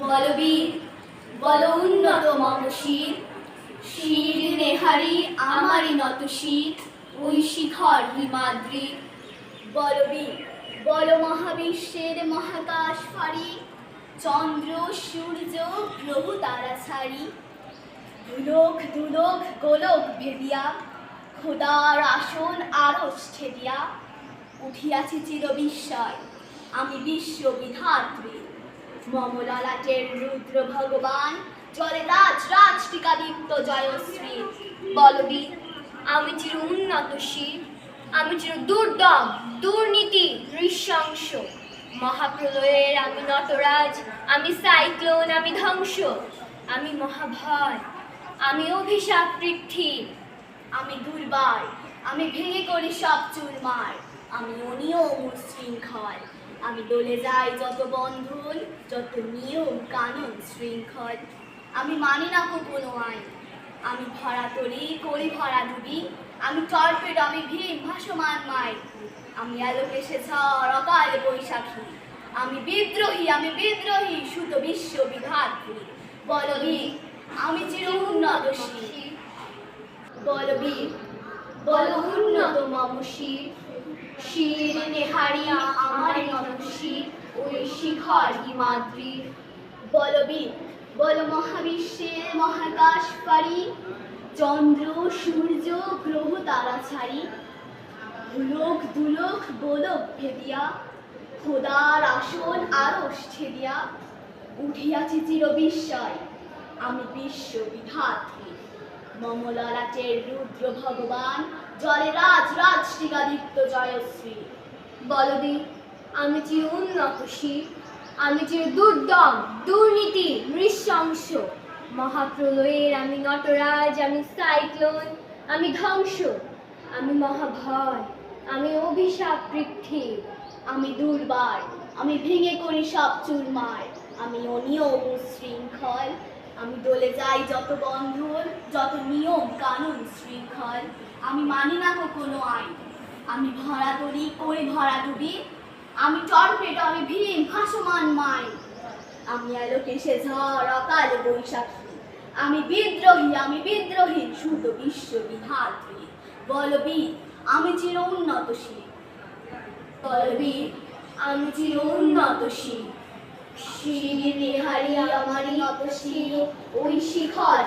বলবীর বল উন্নত মম শির, শির নেহারি আমারই নত শির, ওই শিখর হিমাদ্রি। বলবীর বল মহাবিশ্বের মহাকাশ ফারি, চন্দ্র সূর্য গ্রহ তারা ছাড়ি, দুলোক দুলোক গোলক ভেদিয়া, খোদার আসন আরশ ছেদিয়া, উঠিয়াছি চির বিস্ময় আমি বিশ্ব বিধাত্রী। মম ললাটের রুদ্র ভগবান, জলে রাজ রাজ টিকাদীপ্ত জয়শ্রী। বলবীর আমি চির উন্নত শির, আমি চির দুর্দম দুর্নীতি নৃশংস, মহাপ্রলয়ের আমি নটরাজ, আমি সাইক্লোন, আমি ধ্বংস, আমি মহাভয়, আমি অভিশাপ পৃথ্বী, আমি দুর্বার, আমি ভেঙে করি সব চুরমার, আমি অনিয়ম উচ্ছৃঙ্খল, আমি ডলে যাই যত বন্ধন, যত নিয়ম কানুন শৃঙ্খল। আমি মানি না কোনো আইন, আমি ভরা তরি করি ভরা ডুবি, আমি টর্পেডো, আমি ভীম ভাসমান মাই, আমি আলোকে সে ঝড় অকাল বৈশাখী, আমি বিদ্রোহী সুত বিশ্ব বিধাত্রী। বলবীর আমি চির উন্নত শির, বলবীর বল উন্নত মম শির, শির নেহারি আমারই নত শির, ওই শিখর হিমাদ্রি। বলবীর বল মহাবিশ্বের মহাকাশ পারি, চন্দ্র সূর্য গ্রহ তারা ছাড়ি, দুলোক দুলোক গোলক ভেদিয়া, খোদার আসন আরশ ছেদিয়া, উঠিয়াছি চির বিস্ময় আমি বিশ্ব বিধাত্রী। মম ললাটের রুদ্র ভগবান, জলে রাজ রাজ টিকাদীপ্ত জয়শ্রী। বলবীর আমি চির উন্নত শির, আমি চির দুর্দম দুর্নীতি নৃশংস, মহাপ্রলয়ের আমি নটরাজ, আমি সাইক্লোন, আমি ধ্বংস, আমি মহাভয়, আমি অভিশাপ পৃথ্বী, আমি দুর্বার, আমি ভেঙে করি সব চুরমার, আমি অনিয়ম উচ্ছৃঙ্খল, আমি ডলে যাই যত বন্ধন, যত নিয়ম কানুন শৃঙ্খল। আমি মানি না কোনো আইন, আমি ভরা তরি করি ভরা ডুবি, আমি টর্পেডো, আমি ভীম ভাসমান মাই, আমি আলোকে সে ঝড় অকাল বৈশাখী, আমি বিদ্রোহী সুত বিশ্ব বিধাত্রী। বলবীর আমি চির উন্নত শির, বলবীর আমি চির উন্নত শির, শির নেহারি আমারই নত শির, ওই শিখর